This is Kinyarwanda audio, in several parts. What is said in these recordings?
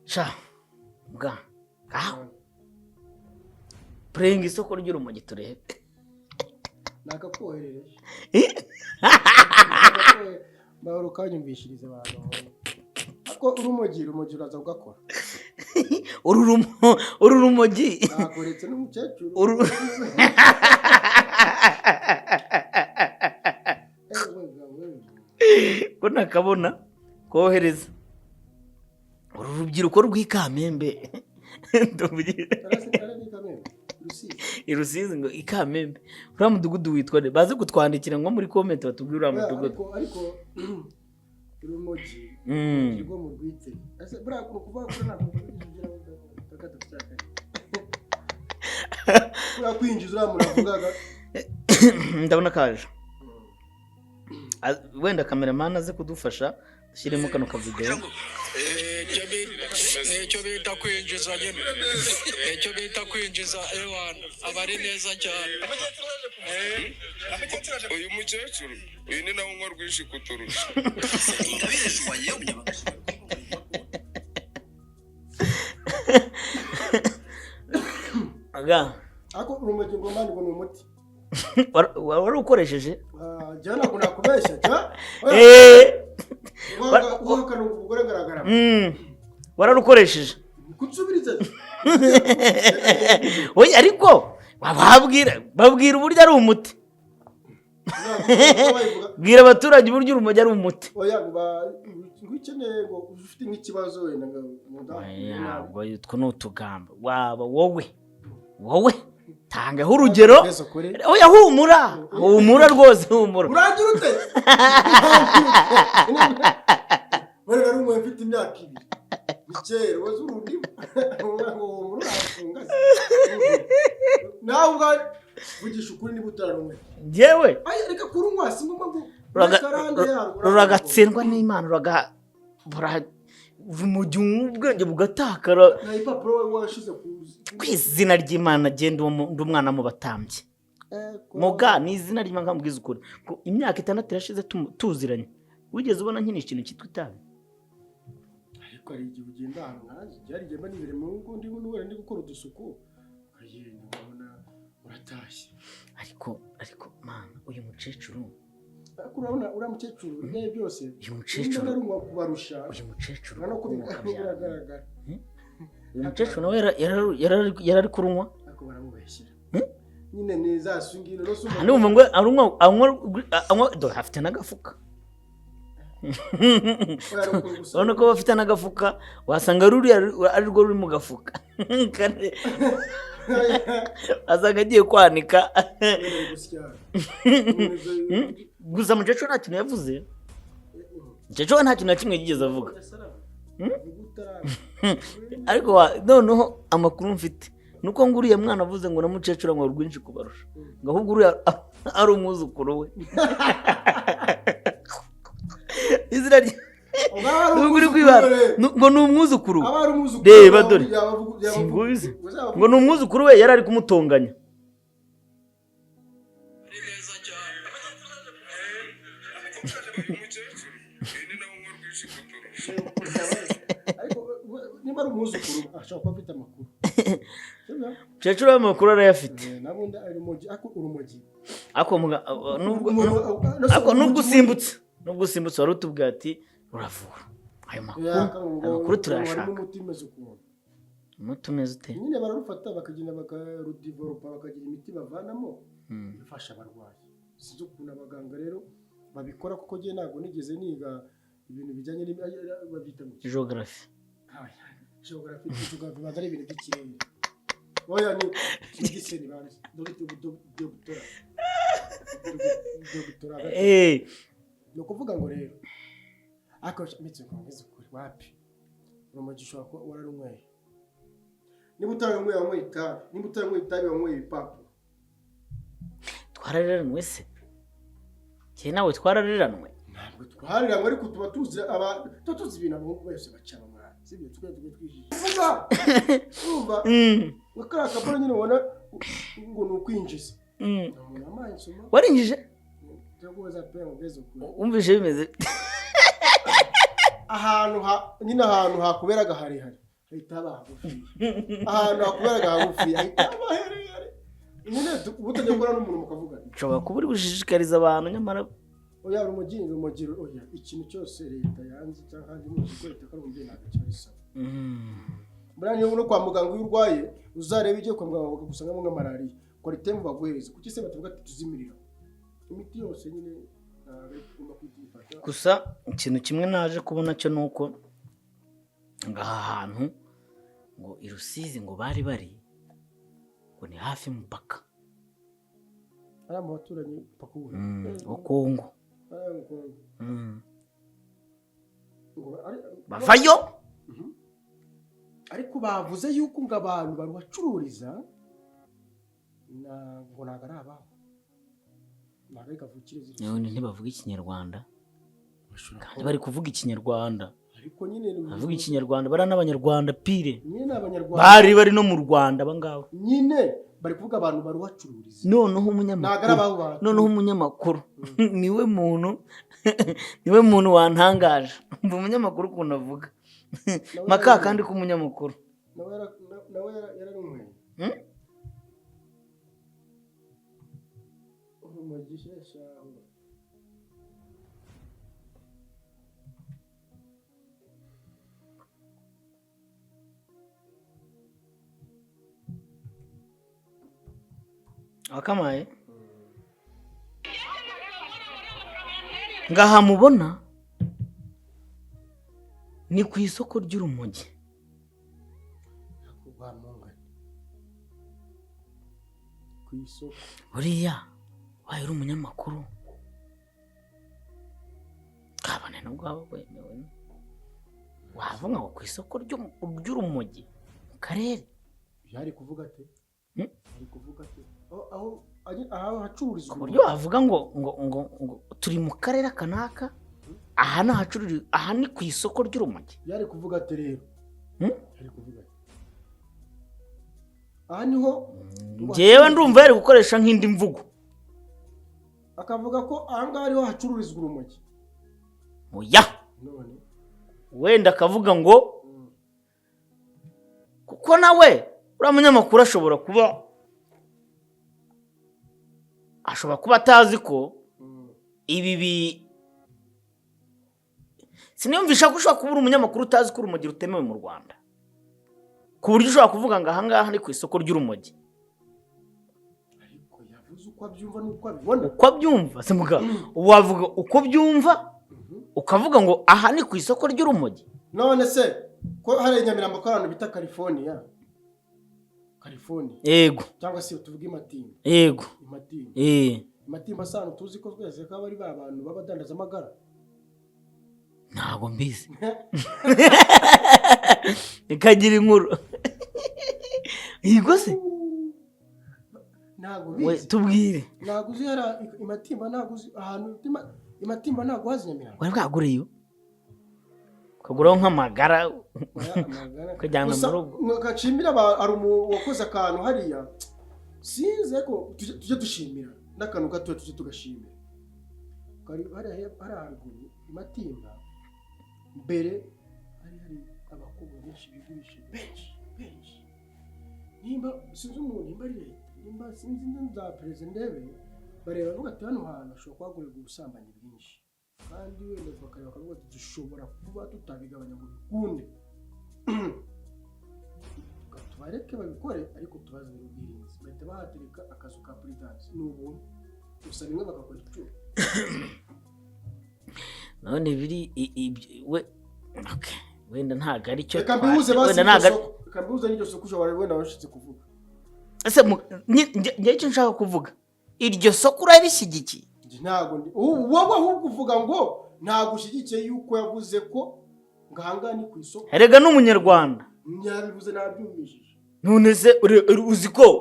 sha mbwa aho prenga isoko ry'urumogi turebe nakakoherereje bahora ukanyumvishiriza abantu ako urumogi uraza ugakora uru rumogi nakoretse n'umukecuru ko nakabona kohereza uru rubyiruko rw'ikamembe irusizi ngo ikamembe uriya mudugudu witwa nde baze kutwandikira ngo muri comment batubwire uriya mudugudu ariko urumogi rwo mu rwitse ese buriya kuvuga ko ntabwo buriya kwinjiza uriya muravugaga ndabona kaje wenda cameraman aze kudufasha dushyiremo kano kavideo nicyo bita kwinjiza nyine nicyo bita kwinjiza ewana aba ari neza cyane uyu mukecuru uyu ni nawe unywa rwinshi kuturusha ako urumogi ngo mani ngo ni umuti wari ukoresheje jya ntabwo nakubeshya jya uhakana umugore agaragara wararukoresheje kutsubiriza oya ariko babwira uburyo ari umuti bwira abaturage uburyo urumogi ari umuti oya ukeneye ngo ufite nk'ikibazo wenda ntabwo yitwa n'utugamba waba wowe tangaho urugero oya humura rwose humura uragira ute bari nari umwe mfite imyaka 2 bikera wazo urundi ngo murafunga nawe ubwa vugisha ukuri niba utarumwe jewe reka kurunywa singomba ngo ruragatsindwa n'Imana rumugi ubwenge bugatakara na ipapuro washize kwizina ry'Imana genda umwana mu batambye muga ni izina ry'Imana ngambwiza ukuri ko imyaka 6 irashize tuziranye wigeze ubona nkini ikintu cyitwa itabi ariko ari igihe ugenda ahantu nkaje byari igenda nibere mu rugo ndi gukora udusuku kagenda ubona uratashye ariko mana uyu mukecuru urabona uriya mukecuru ibihe byose uyu mukecuru arumwa kubarusha uyu mukecuru urabona ko biragaragara uyu mukecuru nawe yarari kurunywa ariko baramubeshyira nyine nizasungire no sumva numva ngo anywa hafite n'agafuka urabona ko bafite n'agafuka wasanga ari rwo ruri mu gafuka azaga agiye kwanika gusa mukecuru nta kintu yavuze mukecuru nta kintu na kimwe yigeze avuga ariko noneho amakuru mfite nuko ngo uriya mwana avuze ngo na mukecuru anywa rwinshi kubarusha ngo ahubwo uriya ari umwuzukuru we izina rye uri kwibara ngo ni umwuzukuru reba dore singubize ngo ni umwuzukuru we yari ari kumutonganya ari neza cyane ariko niba ari umwuzukuru ashobora kuba afite amakuru mukecuru w'amakuru arayafite nabundi ari urumogi nubwo usimbutse wari utubwira ati uravura ayo makuru turayashaka umuti umeze ute nyine bararufata bakagenda bakarudivelopa bakagira imiti bavanamo ifasha abarwayi sinzi ukuntu abaganga rero babikora kuko njye ntabwo nigeze niga ibintu bijyanye babyita mu geography baza ari ibintu by'ikirere oya ni igiseni bazi dogtora ni ukuvuga ngo rero ariko mitse nkomeze kuri wapi urumogi ushobora kuba wararunyweye niba utarunyweye wanyweye itabi niba utarunyweye itabi wanyweye ibipapuro twarareranwe se njye nawe twarareranwe ntabwo twarareranwe ariko tuba tuzi ibintu abantu bose bacana mwana sibyo twijije vuga wakara kaporo nyine ubona ngo ni ukwinjiza warinjije ndaguza pe ngeze kuri umvise bimeze nyine ahantu hakuberaga harehare hahita haba hagufi, ahantu hakuberaga hagufi hahita haba harehare. Nyine ubutajya gukora n'umuntu mukavugana ushobora kuba uri bushishikariza abantu nyamara oya rumugiro oya ikintu cyose leta yanze cyangwa handi mu kigo leta ko umubyeyi ntabwo cyarisa. Mbona niyo no kwa muganga iyo urwaye uzareba igiye kwa muganga bakagusangamo nka malaria quality mu baguhereza kuki se batavuga ati tuzimirira imiti yose nyine ugomba kuyifata. Gusa ikintu kimwe naje kubona cyo nuko ngaha hantu ngo i Rusizi ngo bari ngo ni hafi mupaka ari mu baturanyi pakuwe wa Kongo bavayo. Ariko bavuze yuko ngo abantu barwacururiza ngo ntabwo ari abaho ntabwo ari kavukire none ntibavuga ikinyarwanda kandi bari kuvuga ikinyarwanda ariko nyine bavuga ikinyarwanda bari n'abanyarwanda pire nyine n'abanyarwanda bari no mu Rwanda bangabo nyine bari kuvuga abantu barwacururiza. noneho umunyamakuru niwe muntu wantangaje mva umunyamakuru ukuntu avuga maka kandi ko umunyamakuru nawe yararumwe umugisha akamaye ngaha mubona ni ku isoko ry'urumogi. Ku isoko buriya wayo uri umunyamakuru kabane nubwo waba wemewe wavuga ngo ku isoko ry'urumogi mu karere yari kuvuga ate ari kuvuga ate aho hacururizwa ku buryo wavuga ngo turi mu karere kanaka aha ni ahacururiza aha ni ku isoko ry'urumogi yari kuvuga ate rero yari kuvuga ate aha niho njyewe ndumva yari gukoresha nk'indi mvugo akavuga ko aha ngaha ariho hacururizwa urumogi oya wenda akavuga ngo kuko nawe uriya munyamakuru ashobora kuba atazi ko ibi siniyumvisha ko ushobora kuba uri umunyamakuru utazi ko urumogi rutemewe mu Rwanda ku buryo ushobora kuvuga ngo ahangaha ni ku isoko ry'urumogi. Ariko yavuze uko abyumva n'uko abibona. Uko abyumva se muga wavuga uko byumva ukavuga ngo aha ni ku isoko ry'urumogi. None se ko hari Nyamirambo ko abantu bita California. Yego. Cyangwa se tuvuge Matimba. Yego. Matimba. Matimba sano tuzi ko twese ko bari abantu babadandaza amagara. Ntabwo mbizi. Ikagira inkuru. Yego se? Ntabwo bizi. We tubwire. Ntabwo uzi hara Matimba ntabwo uzi ahantu Matimba ntabwo hazi Nyamirambo. Wari bwagureyo? Kaguraho nk'amagara. Kajyana mu rugo. Gacimbira ari wakoze akantu hariya. Sinze ko tujye dushimira n'akantu gato tujye tugashimira. Kari haruguru Matimba mbere hari abakobwa benshi bigurisha benshi nimba sinzi umuntu nimba sinzi nza president bareba ngo atanu hano ashobora kwagurira ubusambanyi bwinshi kandi wenda bakareba akavuga ati dushobora kuba tutabigabanya ngo bikunde tubareke babikore ariko tubaze ubwirinzi bahita bahatereka akazu ka prudence n'ubu gusa bimwe bagakora icyo none biri we okay wenda ntago ari cyo wenda ntago kambibuze n'iryo soko ushobora wenda washitse kuvuga ese ngiye icyo nshaka kuvuga iryo soko urarishyigikiye ntago wowe ahubwo uvuga ngo ntago ushigikiye yuko yavuze ko ngahanga ni ku isoko erega n'umunyarwanda nyabivuze nabyumvishije none se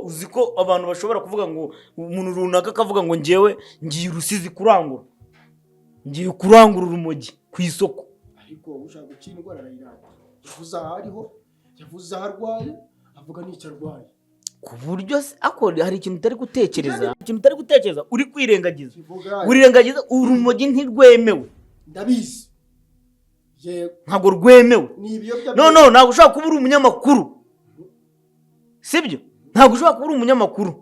uzi ko abantu bashobora kuvuga ngo umuntu runaka akavuga ngo njyewe ngiye Rusizi kurangura ngiye kurangura urumogi ku isoko ariko ushaka gukina indwara arayirata yavuze aho ariho yavuze aho arwaye avuga n'icyo arwaye ku buryo hari ikintu utari gutekereza uri kwirengagiza urumogi ntirwemewe ndabizi ntabwo rwemewe. No ntabwo ushobora kuba uri umunyamakuru, sibyo? Ntabwo ushobora kuba uri umunyamakuru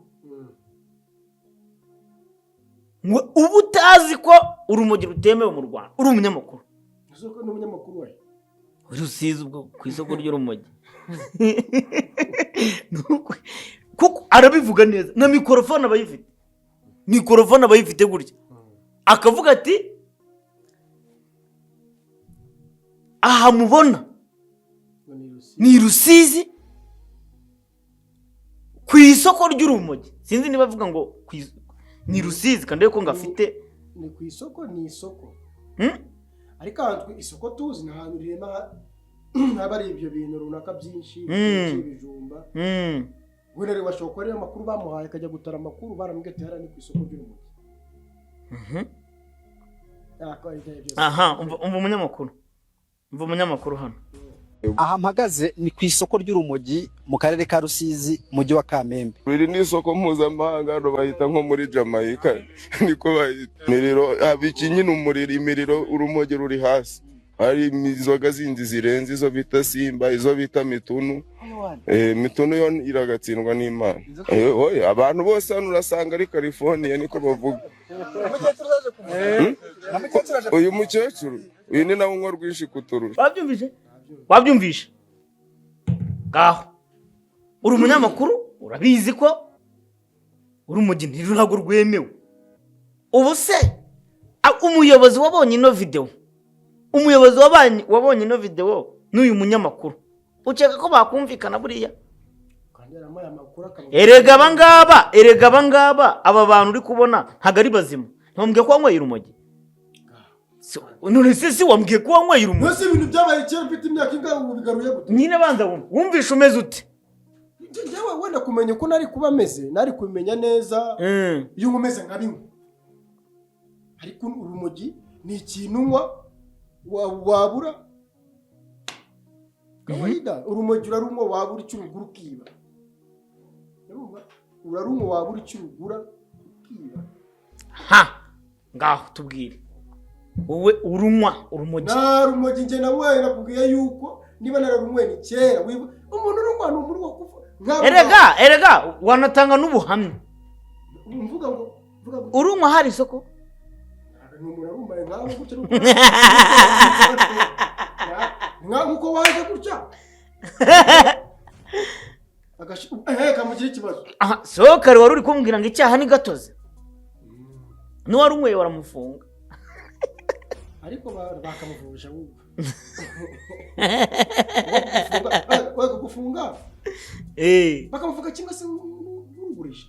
uba utazi ko urumogi rutemewe mu Rwanda, uri umunyamakuru. Isoko n'umunyamakuru we Rusizi ubwo ku isoko ry'urumogi. Kuko arabivuga neza, na mikrofone abayifite gutya, akavuga ati aha mubona ni Rusizi ku isoko ry'urumogi. Sinzi niba avuga ngo ni Rusizi kandi ko ngafite ni ku isoko, ni isoko ariko ahantu isoko tuzi na hantu rema nabari ibyo bintu runaka byinshi bijumba wenda rero bashobora ari amakuru bamuhaye akajya gutara amakuru baramwete harani ku isoko ry'urumogi. Aha umva umunyamakuru hano. Aha mpagaze ni ku isoko ry'urumogi mu karere ka Rusizi mujyi wa Kamembe. Riri ni isoko mpuzamahanga bahita nko muri Jamaica niko bahita miriro abikinyina imiriro urumogi ruri hasi. Hari inzoga zindi zirenze izo bita Simba, izo bita Mitunu. Mitunu yo iragatsindwa n'Imana. Oya abantu bose hano urasanga ari California niko bavuga. Uyu mukecuru uyu ni nawe unywa rwinshi kuturusha. Wabyumvishe ngaho uri umunyamakuru urabizi ko urumogi ntabwo rwemewe. Ubu se umuyobozi wabonye ino video n'uyu munyamakuru ukeka ko bakumvikana buriya? Erega abangaba aba bantu uri kubona ntago ari bazima. Ntambwiye ko wanyweye urumogi? None se wambwiye ko wanyweye urumogi? Nose ibintu byabaye kera mfite imyaka ingahe ubu bigaruye gute? Nyine banza wumvishe umeze ute? Njyewe wenda kumenya ko nari kuba meze, nari kumenya neza iyo nkomeze nka bimwe. Ariko urumogi ni ikintu unywa wabura. Kawaida urumogi urarumwa wabura icyo urugura ukiba. Urarumwa wabura icyo urugura ukiba. Ngaho tubwire wowe urunywa urumogi? Na rumogi nje nawe nakubwiye yuko niba nararumwe ni kera umuntu urunywa ni umuri wo kuva. Erega wanatanga n'ubuhamya. Mvuga ngo urunywa hari isoko? Umuntu arumbaye nkawe gutya nkuko waje gutya kamugira ikibazo. So kare wari uri kumbwira ngo icyaha ni gatozi, n'uwarunyweye waramufunga. Ariko bakamuvusha wumva gufunga bakamuvuga kimwe se ngurugurisha.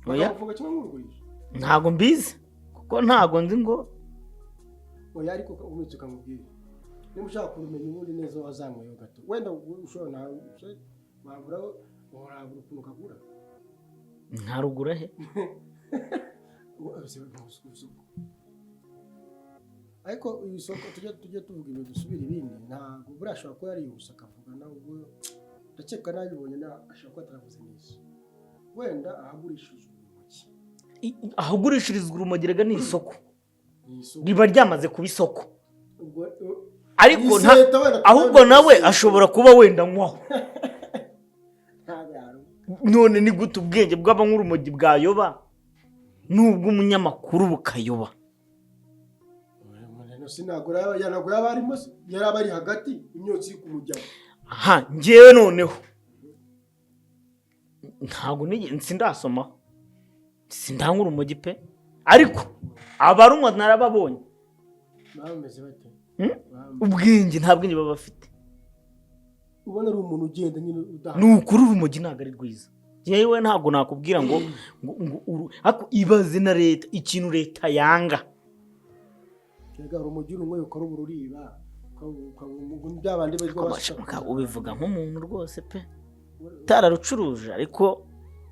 Bakamuvuga kimwe ngurugurisha ntago mbizi kuko ntago nzi ngo oya. Ariko umutse ukamubwira niba ushaka kumenya ubundi neza wazanyweyo gato wenda ushobora nawe wabura ukuntu kagura. Ntarugura he? Ariko isoko tujye tuvuga ibintu dusubira ibindi ntabwo burashobora ko yarihuse akavuga nawe ubwo ndakeka nabibonye ashobora kuba ataravuze neza. Wenda ahagurishirizwa urumogi rega ni isoko, riba ryamaze kuba isoko. Ariko ahubwo nawe ashobora kuba wenda nkwaho. None ni gute ubwenge bw'aba nk'urumogi bwayoba n'ubwo umunyamakuru bukayoba? Sinagura yaba arimo yaraba ari hagati imyotsi kumujyaho. Ngewe noneho ntago sindasoma sindanga urumogi pe, ariko abarunywa narababonye bameze bate. Ubwenge nta bwenge baba bafite. Ubona ari umuntu ugenda nyine n'ukuri urumogi ntago ari rwiza. Yewe ntago nakubwira ngo ibaze na leta ikintu leta yanga. Urumogi rumwe ukora ururiba byabandi bashaka ubivuga nk'umuntu rwose pe tararucuruje. Ariko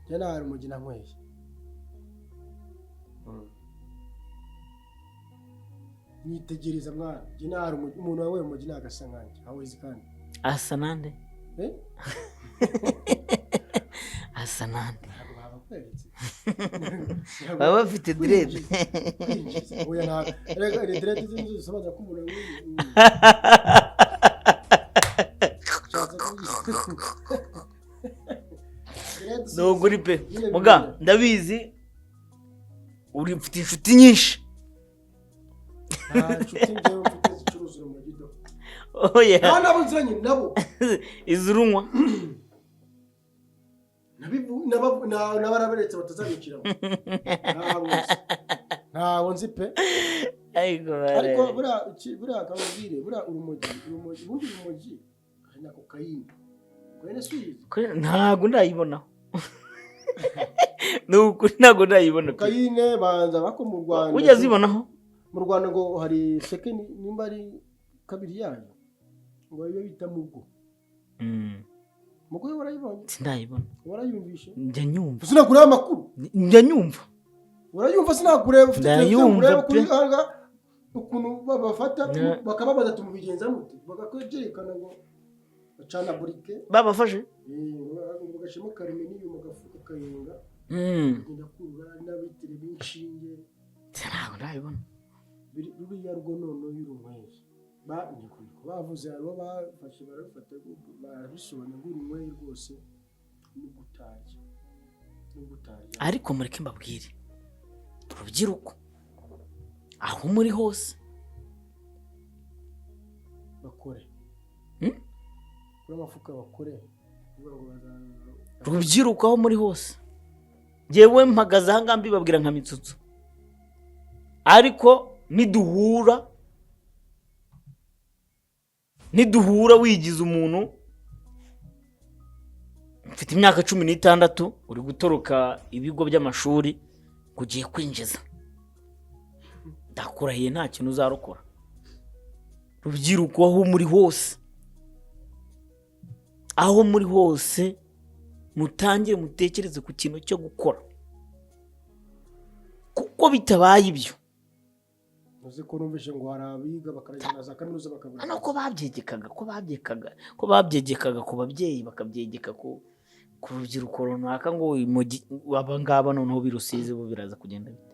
yana urumogi nanyweye nitegereza mwana jina umuntu wawe urumogi nagasa nkanje awezi kandi asa nande asa nande nakweretse baba bafite direde oya nta rega direde z'inzu zisobanura ko umuntu nubwo uri pe muga ndabizi uri mfite inshuti nyinshi nta nshuti njyewe mfite zicuruza urumogi do oya nta nabo nziranye nabo izurunywa n'abaraberetse batazabikiraho ntawo nzi pe ariko buriya kamubwire buriya urumogi ubundi urumogi na kokayine ntabwo ndayibonaho ni ukuri ntabwo ndayibona pe kokayine banza bako mu Rwanda ujya zibonaho mu Rwanda ngo hari second nimba ari kabiri yayo ngo iyo bita mugo mugo warayibonye sindayibona warayumvishe njya nyumva sinakure amakuru njya nyumva urayumva sinakureba ufite ndayumva kuri hanga ukuntu babafata bakababaza tumubigenza mute bakakwerekana ngo bacana burike babafashe bagashimo karime n'inyuma gafuka kayenga ngenda kurura n'abitire b'inshinge ntabwo ndayibona ruriya rwo nono y'urumweyi bavuze abo bafashe barafata barabisobanura ngo urumweyi rwose n'ugutaje ariko mureke mbabwire urubyiruko aho muri hose bakore kuri amafuka bakore urubyiruko aho muri hose njyewe mpagaze aha ngaha mbibabwira nka mitsutsu ariko niduhura wigize umuntu mfite imyaka 16 uri gutoroka ibigo by'amashuri ngo ugiye kwinjiza ndakurahiye nta kintu uzarokora rubyiruko aho muri hose mutangire mutekereze ku kintu cyo gukora kuko bitabaye ibyo uzi ko numvishe ngo harabiga bakarajyana za kaminuza bakabura ko babyegekaga ku babyeyi bakabyegeka ku rubyiruko runaka ngo aba ngaba noneho birusize bo biraza kugenda bite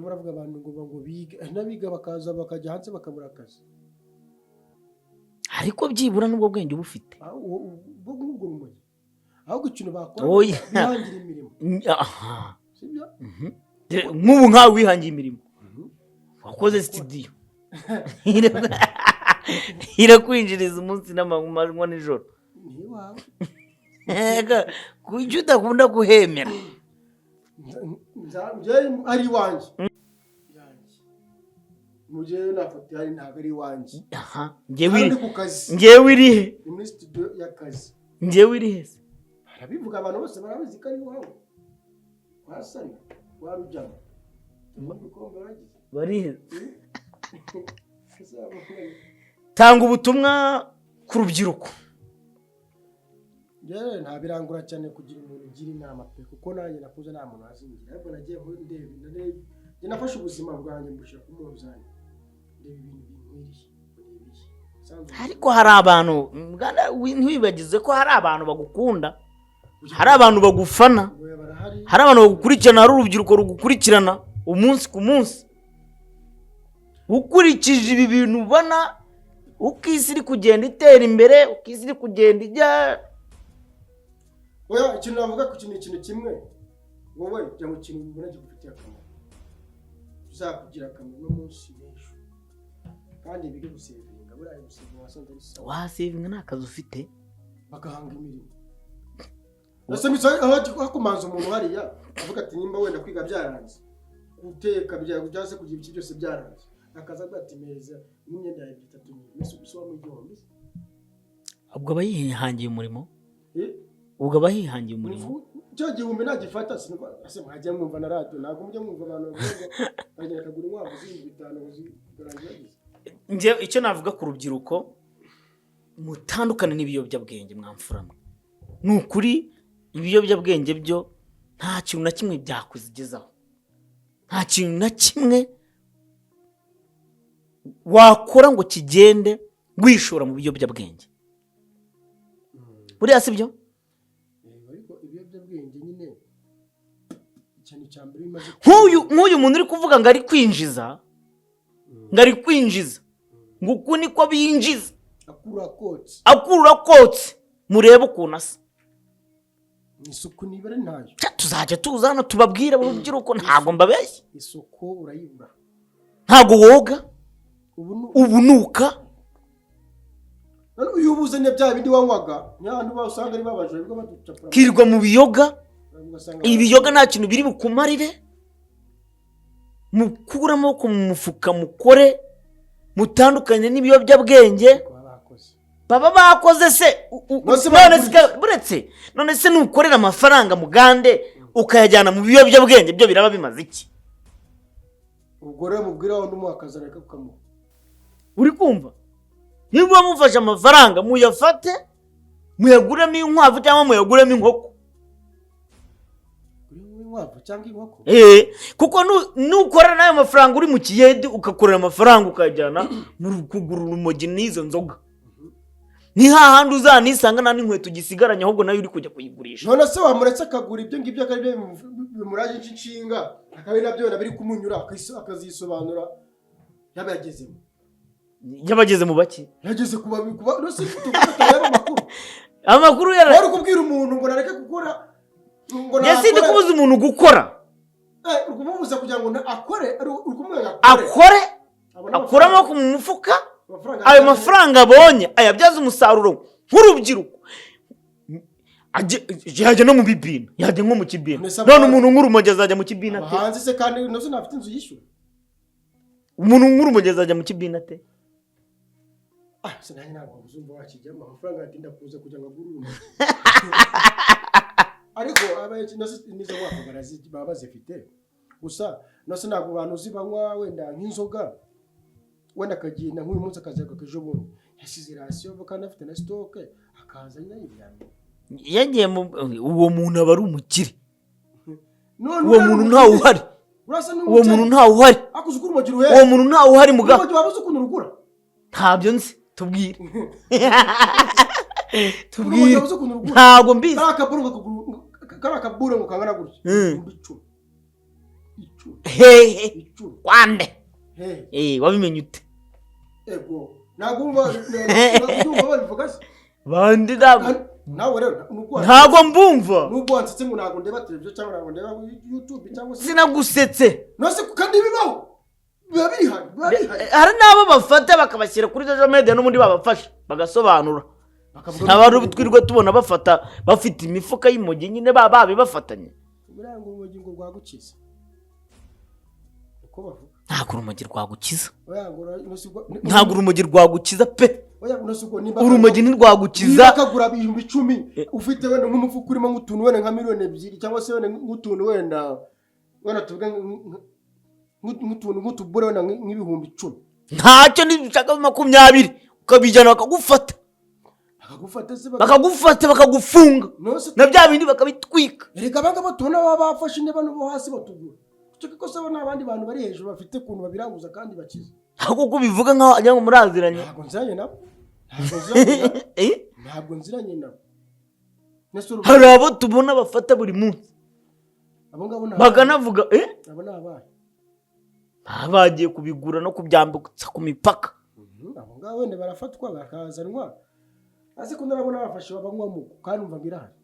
baravuga abantu ngo biga n'abiga bakaza bakajya hanze bakabura akazi ariko byibura n'ubwo bwenge bufite bwo ngubwo rumogi ahubwo ikintu bakora bihangira imirimo sibyo nk'ubu nkawe wihangiye imirimo wakoze studio irakwinjiriza umunsi n'amanywa nijoro kuki udakunda guhemera ari iwanjye mugiye nafoto yari ntabwo ari iwanjye ngewe irihe ni muri studio y'akazi ngewe irihe barabivuga abantu bose barabizi ko ari iwawe wasana warujyamo barihe tanga ubutumwa ku rubyiruko yewe nta birangura cyane kugira umuntu ugira inama pe kuko nanjye nakuze nta muntu wazingira ariko nagiye ndebe nafashe ubuzima bwanjye mbushyira ku munzani ndeba ibintu binkwiriye ariko hari abantu ntiwibagize ko hari abantu bagukunda hari abantu bagufana hari abantu bagukurikirana hari urubyiruko rugukurikirana umunsi ku munsi ukurikije ibi bintu ubona uko isi iri kugenda itera imbere uko isi iri kugenda ijya oya ikintu navuga ku kintu kimwe wowe jya mu kintu ubona gifitiye akamaro uzakugira akamaro no munsi w'ejo kandi biri gusevinga buriya gusevinga wasanze ari sawa wasevinga nta kazi ufite bagahanga imirimo ese misali aho kumanza umuntu hariya avuga ati nimba wenda kwiga byaranze guteka byase kugira iki byose byaranze akaza ati meza n'imyenda ya 3 n'isi usoba mu gihombi ubwo abayihangiye umurimo ubwo abahihangiye umurimo cyo gihumbi nagifata ase mwajya mwumva na radio ntabwo mujye mwumva abantu bavuga bagera kagura inkwavu z'ibintu bitanu uzigarangiza nje icyo navuga ku rubyiruko mutandukane n'ibiyobyabwenge mwamfuramwe nukuri ibiyobyabwenge byo nta kintu na kimwe byakuzigezaho nta kintu na kimwe wakora ngo kigende gwishora mu biyobyabwenge buriya si byo ariko ibiyobyabwenge nyine cyambere bimaze nk'uyu muntu uri kuvuga ngo ari kwinjiza ngo uku niko binjiza akurura kotse murebe ukuntu asa isuku nibare ntayo tuzajya tuza hano tubabwire urubyiruko ntabwo mbabeshye isuku urayibura ntabwo woga ubunuka iyo ubuzanye bya bindi wanywaga n'ahantu usanga ari babaje bigo baducapura kirirwa mu biyoga ibiyoga nta kintu biri bukumarire mukura amaboko mu mufuka mukore mutandukanye n'ibiyobyabwenge baba bakoze se none se nukorera amafaranga mugande ukayajyana mu biyobyabwenge byo biraba bimaze iki ubwo rero mubwira wundi umuhakaza reka kukamuha uri kumva niba mufashe amafaranga muyafate muyaguremo inkwavu cyangwa muyaguremo inkoko kuko nukorera n'ayo mafaranga uri mu kiyede ugakorera amafaranga ukajyana mu kugura urumogi n'izo nzoga ni hahandi uzanisanga nta n'inkweto ugisigaranye ahubwo nayo uri kujya kuyigurisha none se wamuretse akagura ibyo ngibyo akari byo bimuraje inshinga akaba nabyo biri kumunyura akazisobanura yabageze mu baki yageze kuba no se tugataya amakuru wari kubwira umuntu ngo nareke gukora yasindi kubuza umuntu gukora ukumubuza kugira ngo akore akuramo ku mufuka ayo mafaranga abonye ayabyaza umusaruro nk'urubyiruko yajya no mu bibina yajya nko mu kibina none umuntu nk'urumogi azajya mu kibina ate hanze se kandi noze ntafite inzu yishyura umuntu nk'urumogi azajya mu kibina ate se nanjye ntabwo uzumva wakijyamo amafaranga yatinda kuza kugira ngo agure urumogi ariko abaye nizo wako baba bazifite gusa nose ntabwo abantu uzibanywa wenda nk'inzoga wenda akagenda nk'uyu munsi akazaga kejo bundi yasize rasiyo kandi afite na stock akaza yayijyanye yagiye uwo muntu aba ari umukire uwo muntu ntawe uhari uwo muntu ntawe uhari uwo muntu ntawe uhari muga wabuze ukuntu rugura ntabyo nzi tubwire ntabwo mbizi kari akaburo ngo kangana gutya hehe kwande wabimenye ute ego nagumva babivuga se bandi ntabwo nawe rero ntabwo mbumva nubwo wansetse ngo ntabwo ndeba televiziyo cyangwa ntabwo ndeba YouTube cyangwa se sinagusetse nose kandi bibaho biba bihari hari n'abo bafata bakabashyira kuri social media n'ubundi babafasha bagasobanura abantu twirwe tubona bafata bafite imifuka y'imogi nyine babe bafatanye uburango urumogi ngo rwagukiza uko bavuga ntabwo urumogi rwagukiza ntabwo urumogi rwagukiza pe urumogi ntirwagukiza akagura 10,000 ufite wenda nk'umufuka urimo nk'utuntu wenda nka 2,000,000 cyangwa se wenda nk'utuntu wenda tuvuge nk'utubure wenda nk'ibihumbi 10 ntacyo nibishaka 20 ukabijyana bakagufata bakagufunga na bya bindi bakabitwika erega abangaba tubona baba bafashe intebe no hasi batugura cyo ko saba n'abandi bantu bari hejuru bafite kuntu babiranguza kandi bakiza ahubwo bivuga nkaho ajya ngo muraziranye ntabwo nziranye nabo hari abo tubona bafata buri munsi bakanavuga abo ni abahe bagiye kubigura no kubyambutsa ku mipaka abo ngabo wenda barafatwa bakazanwa ase ko narabona bafashe babanywamo kandi umva ngirahari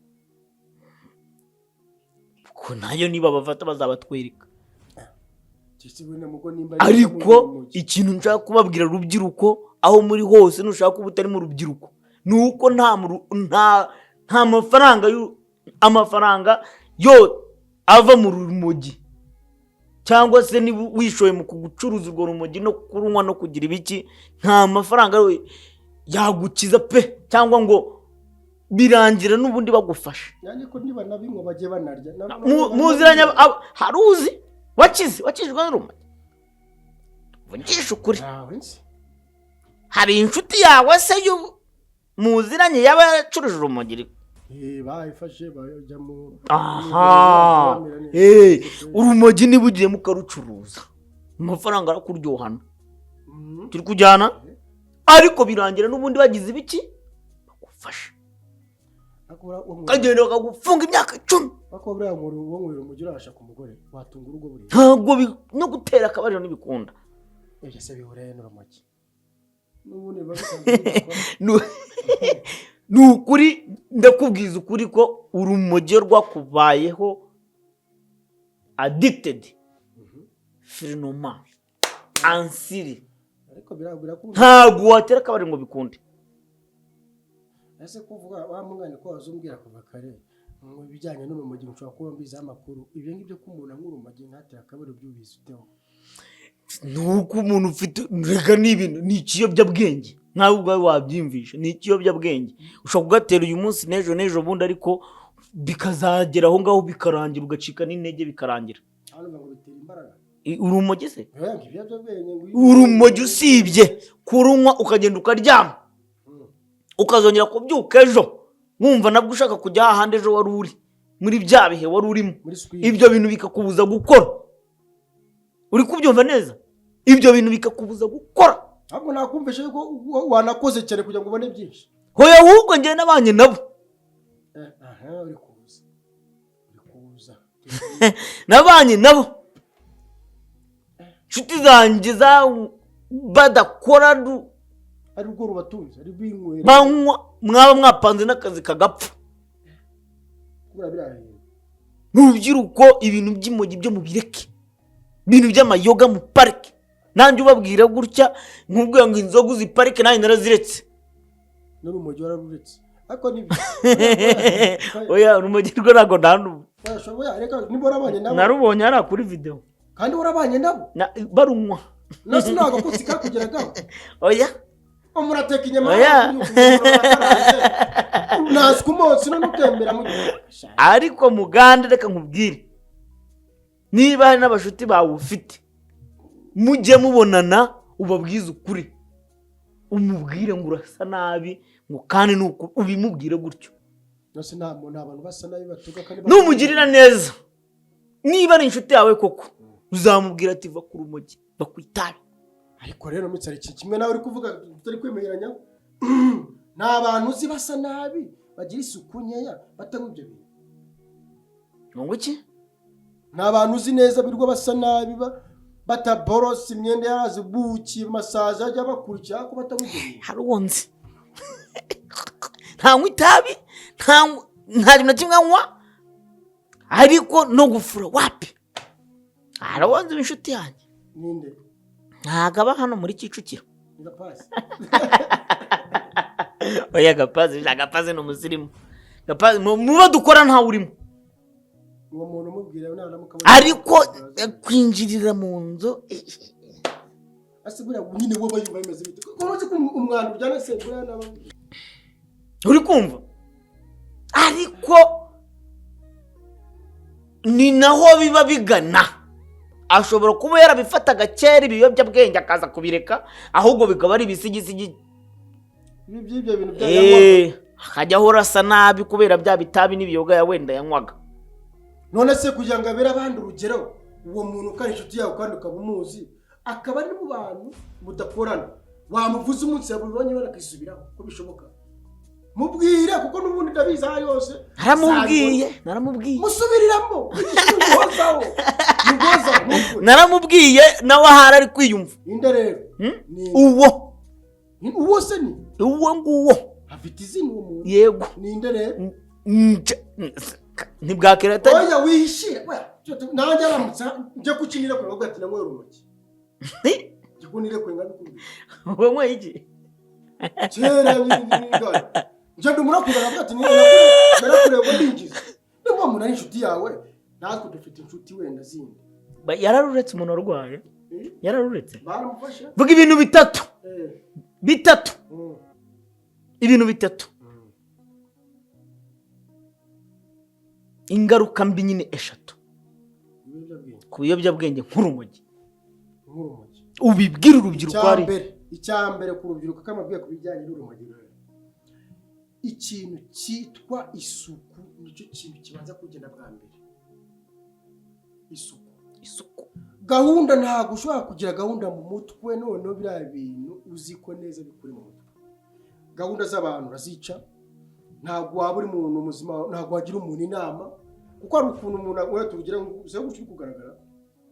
ko nayo niba bafata bazabatwereka ariko ikintu nshaka kubabwira rubyiruko aho muri hose nushaka kuba utari mu rubyiruko nuko nta amafaranga yo ava mu rumogi cyangwa se niba wishoye mu kugucuruza urwo rumogi no kurunywa no kugira ibiki nta mafaranga yagukiza pe cyangwa ngo birangira n'ubundi bagufasha yani ko niba nabimwe bagiye banarya muziranya haruzi wakijwe n'urumogi vugisha ukuri hari inshuti yawe se muziranye yaba yacuruje urumogi bayifashe bajya mu urumogi niba ugiye mukarucuruza amafaranga arakuryohana turi kujyana ariko birangira n'ubundi bagize ibiki bagufasha ukagenda bakagufunga imyaka 10. Bako buriya wo mwira umugira urasha ku mugore watunga urugo buri. Ntabwo no gutera akabariro n'ibikunda. Ibyo se bihureye n'urumogi. N'ubundi babisanzwe. Nukuri ndakubwiza ukuri ko urumogi rwakubayeho addicted. Phénoménal. Ansiri. Ariko biragura ko ntabwo watera akabariro ngo bikunde. Ese kuvuga wa mungane ko wazumbwira kuva kare mu bijyanye n'urumogi nshobora kuba mbiza amakuru ibyo ngibyo ko umuntu nk'urumogi ntatera akabariro by'ubiziteho. Nuko umuntu ufite rega n'ibintu ni ikiyobyabwenge nkawe ubwawe wabyimvisha ni ikiyobyabwenge ushobora kugatera uyu munsi n'ejo bundi ariko bikazagera aho ngaho bikarangira ugacika n'intege bikarangira. Hano ngo bitera imbaraga. Urumogi se Ibiyobyabwenge urumogi usibye kurunywa ukagenda ukaryama ukazongera kubyuka ejo wumva nabwo ushaka kujya ahandi ejo wari uri muri bya bihe wari urimo ibyo bintu bikakubuza gukora. Uri kubyumva neza ibyo bintu bikakubuza gukora. Ahubwo nakumvishe yuko wanakoze cyane kugira ngo ubone byinshi. Hoya ahubwo njye nabanye nabo. Uri kuza nabanye nabo nshuti zanjye badakora ari ubwo rubatunze ari binywera banywa mwaba mwapanze n'akazi kagapfa. kubura birahiye N'urubyiruko ibintu by'imogi byo mu bireke ibintu by'amayoga mu parike nanjye ubabwira gutya nkubwira ngo inzoga uziparike nanjye naraziretse. N'urumogi wararuretse ariko nibyo oya urumogi rwo ntabwo ndandu barashoboye reka niba warabanye nabo narubonye ari kuri video kandi warabanye nabo barunywa nasi ntabwo kusika kugeragaho. Oya umurateka inyama oya nasi ku munsi no gutembera mu ariko muganda reka nkubwire niba hari n'abashuti bawe ufite mujye mubonana ubabwize ukuri umubwire ngo urasa nabi ngo kandi nuko ubimubwire gutyo. nasi nta abantu basa nabi batuga kandi numugirira neza niba ari inshuti yawe koko uzamubwira ati va ku rumogi bakwitabe. Ariko rero mutse ari kimwe nawe uri kuvuga tutari kwemeranya nta bantu uzi basa nabi bagira isuku nkeya batanywa ibyo bintu. Ngo iki? Nta bantu uzi neza birwa basa nabi bataborose imyenda yarazi buki masaje ajya bakurikira ko batanywa ibyo bintu. Haronze nta mwitabi nta rimwe kimwe anywa ariko no gufura wapi haronze inshuti yanjye. Ninde? Ntago aba hano muri Kicukiro. Gapasi. Oya Gapasi ni umusirimu. Gapasi muba dukora ntawe urimo. Uwo muntu umubwira naramuka ariko kwinjirira mu nzu asibura nyine wo bayumva bimeze bite ko uzi ko umwana ujyana se bura naba uri kumva ariko ni naho biba bigana. Ashobora kuba yarabifataga kera ibiyobyabwenge akaza kubireka ahubwo bikaba ari ibisigisigi by'ibyo bintu by'ayanywa akajya ahora asa nabi kubera bya bitabi n'ibiyoga ya wenda yanywaga. None se kugira ngo abere abandi urugero uwo muntu kandi inshuti yawe kandi ukaba umuzi akaba ari mu bantu mudakorana wamuvuze umunsi yabonye barakisubiraho ko bishoboka mubwire kuko nubundi ndabizi aha yose naramubwiye musubiriramo naramubwiye nawe ahari ari kwiyumva. Inde rero uwo se ni uwo nguwo afite izina uwo muntu yego ninde rero ntibwakerata oya wishire nanjye aramutsa njye kukinira kure ubwo ati namwe urumogi gikunire kure ngabikubwira wowe iki kera njye ndumura kugira ati narakureba ndinjiza niba umuntu ari inshuti yawe natwe dufite inshuti wenda zindi yararuretse umuntu warwaye yararuretse baramufasha vuga ibintu bitatu ibintu bitatu ingaruka mbi nyine eshatu ku biyobyabwenge nk'urumogi ubibwira urubyiruko ari icyambere ku rubyiruko kamabwiye ku bijyanye n'urumogi ikintu cyitwa isuku nicyo kintu kibanza kugenda bwa mbere. Isuku gahunda ntabwo ushobora kugira gahunda mu mutwe noneho biriya bintu uziko neza bikuri mu mutwe. Gahunda z'abantu urazica ntabwo waba uri umuntu muzima, ntabwo wagira umuntu inama, kuko hari ukuntu umuntu agora tugira ngo uze gushyi kugaragara,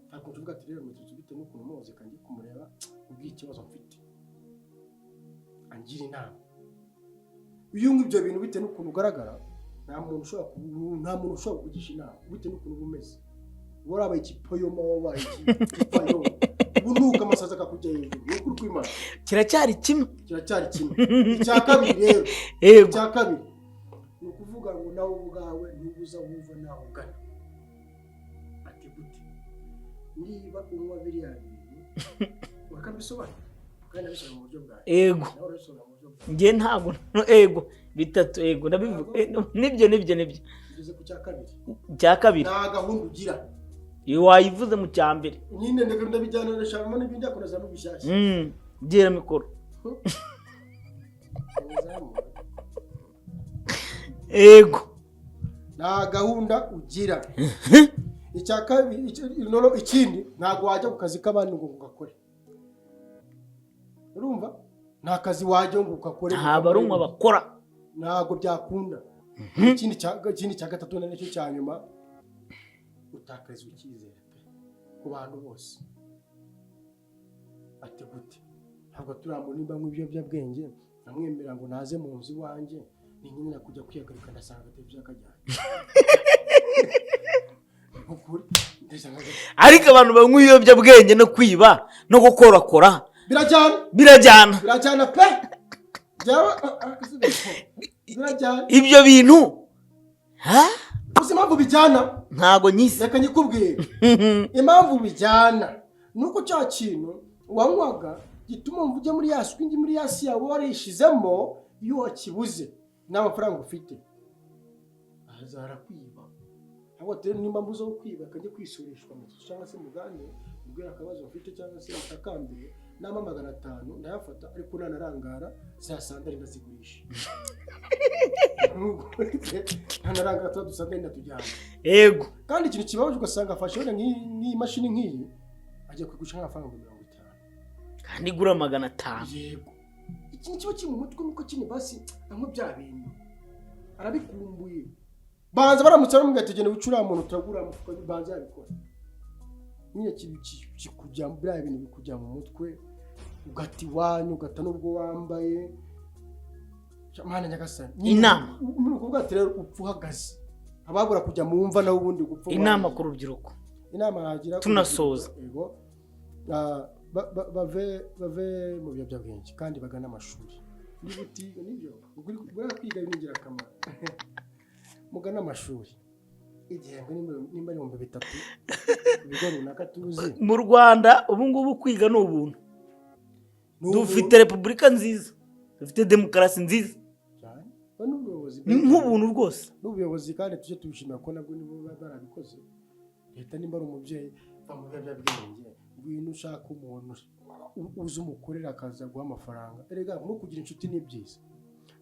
ntabwo tuvuga ati rero mutuzi bitewe n'ukuntu muzi kandi kumureba ubw'ikibazo mfite angira inama. Iyo ngibyo bintu bitewe n'ukuntu ugaragara, nta muntu ushobora kugisha inama bitewe n'ukuntu umeze. Warabaye ikipoyoma, wabaye ikipayo, unuka amasaza akakujya hejuru, n'ukuri kw'Imana kiracyari kimwe. Icya kabiri rero, Yego. icya kabiri ni ukuvuga ngo nawe ubwawe ntubuza wumva nawe ugana. Ati gute? Niba unywa biriya bintu bakabisobanura kandi nabishyira mu buryo bwawe. Yego. Njye ntabwo ego bitatu ego ndabivuga nibyo Ugeze ku cya kabiri. Cya kabiri Nta gahunda ugira. iyo wayivuze mu cya mbere Nyine ndabijyana n'ashamo n'ibindi akoraza n'ubishyashya. gira mikoro. Ego. Nta gahunda ugira. Icya kabiri ikindi ntabwo wajya ku kazi k'abandi ngo ugakore. Urumva? Nta kazi wajya ngo ugakore. Nta barumwa bakora. Ntabwo byakunda. Ikindi cya gatatu n'icyo cya nyuma, utakaza icyizere ku bantu bose. Ati gute? Ntabwo turamubona nimba nk'ibiyobyabwenge, namwemera ngo naze mu nzu iwanjye, ni nyine kujya kwihagarika ndasanga televiziyo akajyana. Ariko abantu banywa ibiyobyabwenge no kwiba no gukorakora birajyana pe. Ibyo bintu uzi impamvu bijyana? ntago nyise. Reka nyikubwire impamvu bijyana nuko cya kintu wanywaga gituma ujya muri ya swingi, muri ya si yawe warishizemo, iyo wakibuze n'amafaranga ufite azara kwiba. Abo tero nimba mbuzo kwiba akajya kwisurishwa mu cyangwa se mugane ubwira akabazo ufite cyangwa se utakambire nama 500 ndayafata, ariko nanarangara za sandari ndazigurisha. Nanarangara tudusanga ndatujyana. Yego. Kandi ikintu kibabaje ugasanga afashe wenda nk'imashini nk'iyi agiye kugusha nk'amafaranga 50. Kandi igura 500. Yego. Ikintu kiba kiri mu mutwe nuko kine basi amwe bya bintu arabikumbuye. Banza baramutse bamugategene wicura muntu turagura amufuka banza yabikora. Niye kikujya mu bya bintu bikujya mu mutwe, ugati wanyu ugata nubwo wambaye. Mana nyagasani. Inama. Umuntu kuvuga ati rero upfuhagaze. Ababura kujya mu mva naho ubundi gupfa. Inama ku rubyiruko. Inama hagira tunasoza. Yego. Bave mu biyobyabwenge kandi bagana amashuri. N'ibutiga nibyo. Ugura kwiga bingira akamaro. Mugana amashuri. Igihembwe nimba ari 300 ibigo runaka tuzi. Mu Rwanda ubu ngubu kwiga no ubuntu. Dufite repubulika nziza, dufite demokarasi nziza. Ni nk'ubuntu rwose. N'ubuyobozi kandi tuje tubishimira ko nabwo nibo barabikoze. Leta nimba ari umubyeyi bamugabya bwenge, ngwino ushaka umuntu uzi umukorera akaza guha amafaranga. Erega no kugira inshuti ni byiza.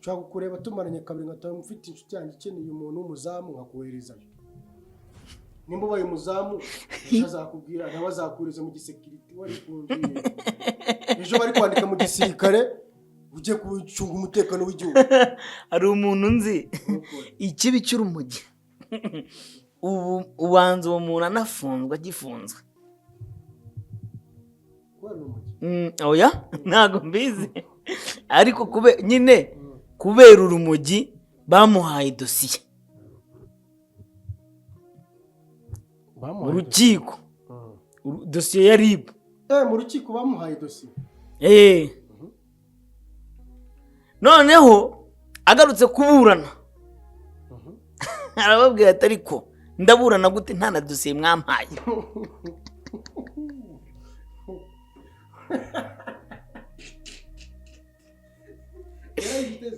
Ushaka kureba tumaranye kabiri ngataye mufite inshuti yanjye ikeneye umuntu w'umuzamu nkakoherezayo. Nimba baye umuzamu azakubwira nawe azakuriza mu gisekiriti wari kungiye. Ejo bari kwandika mu gisirikare uje kucunga umutekano w'igihugu. Ari umuntu nzi ikibi cy'urumogi. Ubanza uwo muntu anafunzwe agifunzwe. Oya ntago mbizi. Ariko kubera urumogi bamuhaye dosiye mu rukiko. Dosiye ya RIB. Mu rukiko bamuhaye dosiye. Noneho agarutse kuburana. Arababwira ati ariko ndaburana gute nta na dosiye mwampaye.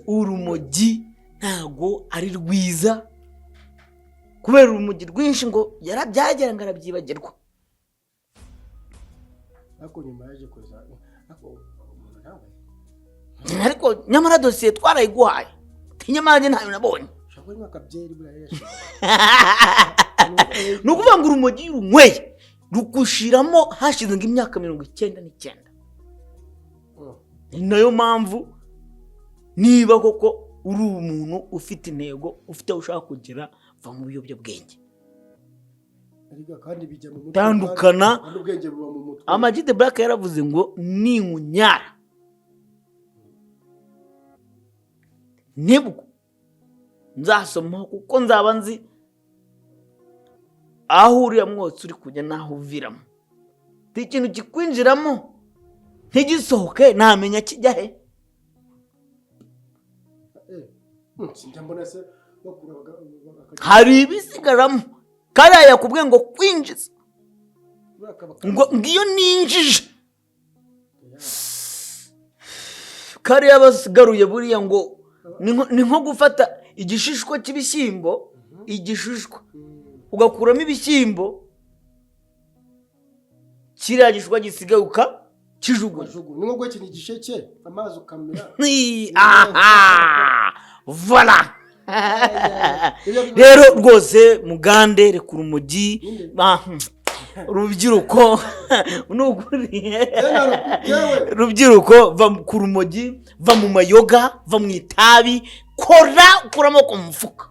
Urumogi ntago ari rwiza, kubera urumogi rwinshi ngo yarabyagera ngo arabyibagirwa. Ako nyuma yaje kuza ariko nyamara dosiye twarayiguhaye. Tinyamanje ntayo nabonye. Shakwe mwakabyeri buraya. Nukuvuga ngo urumogi runyweye rukushiramo hashize imyaka 99. Ni nayo mpamvu niba koko uri umuntu ufite intego, ufite aho ushaka kugera, va mu biyobyabwenge. kandi bijya mu mutwe. Tandukana. Kandi ubwenge buba mu mutwe. Ama G The Black yaravuze ngo ninkunyara nibwo nzasoma kuko nzaba nzi aho uriya mwotsi uri kujya naho uviramo. Ikintu kikwinjiramo ntigisohoke ntamenya kijya he. Hari ibisigaramo kariya yakubwiye ngo kwinjiza ngo ngiyo ninjije kariya basigaruye buriya ngo ni nko gufata igishishwa cy'ibishyimbo, igishishwa ugakuramo ibishyimbo, kiriya gishishwa gisigaye ukakijugunya. Ni nko gukina igisheke amazi ukamira. Voilà. Rero rwose mugande rekura umugi urubyiruko nuguriye rubyiruko va ku rumogi, va mu mayoga, va mu itabi, kuramo ku mufuka.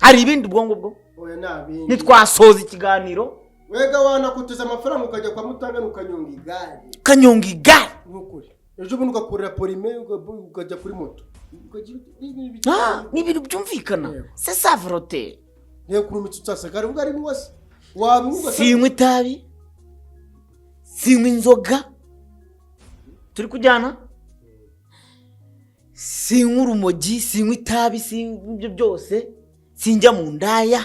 Hari ibindi ubwongo bwo oya nabindi nitwasoza ikiganiro wega wanakuteza amafaranga ukajya kwa Mutangana ukanyonga igare n'ukuri ejo bundi ugakorera polime ukajya kuri moto ni ibintu byumvikana. C'est ça vrote. Niyo kuri mitsutsa kare ubwo ari wose wabivuga. Sinywa itabi, sinywa inzoga, turi kujyana, sinywa urumogi, sinywa itabi, sinywa ibyo byose, sinjya mu ndaya.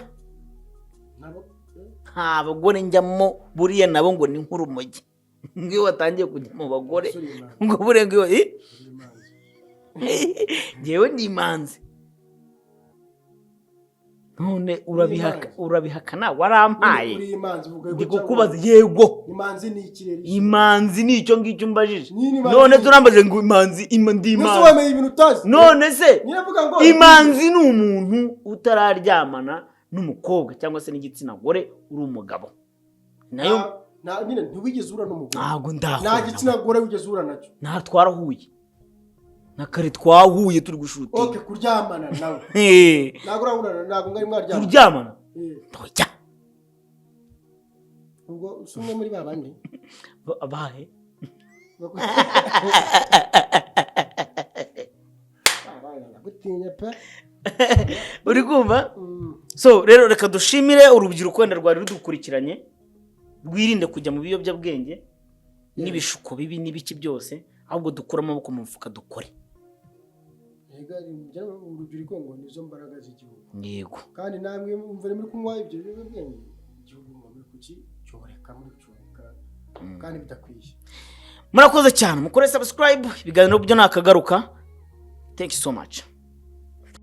Nta bagore njyamo buriya nabo ngo ni nk'urumogi. Ngiyo watangiye kujya mu bagore ngo buriya ngiyo ngewe ndi imanzi. None urabihakana warampaye. Ndi kukubaza yego. Imanzi ni ikirere. Imanzi ni icyo ngicyo mbajije. None turambaje ngo imanzi ndi imanzi. None se imanzi ni umuntu utararyamana n'umukobwa cyangwa se n'igitsina gore uri umugabo. Nayo nyine ntiwigeze ura n'umugore. Ntago ndaho. Nta gitsina gore wigeze ura nacyo. Nta twarahuye. Nakare twahuye turi gushuti. Okay, kuryamana nawe. Ntago urahura ntago ngari mwaryamana. Kuryamana? Ntoya. Ubwo usumwe muri babandi. Abahe? Gutinya pe. Uri kumva? So rero reka dushimire urubyiruko wenda rwari rudukurikiranye. Rwirinde kujya mu biyobyabwenge n'ibishuko bibi n'ibiki byose, ahubwo dukura amaboko mu mufuka dukore. Urubyiruko ngo nizo mbaraga z'igihugu. Yego. Kandi namwe mvere muri kunywa ibyo biyobyabwenge igihugu muri kucyoreka muri cyoreka kandi bidakwiye. Murakoze cyane, mukore subscribe, ibiganiro byo nakagaruka. Thank you so much.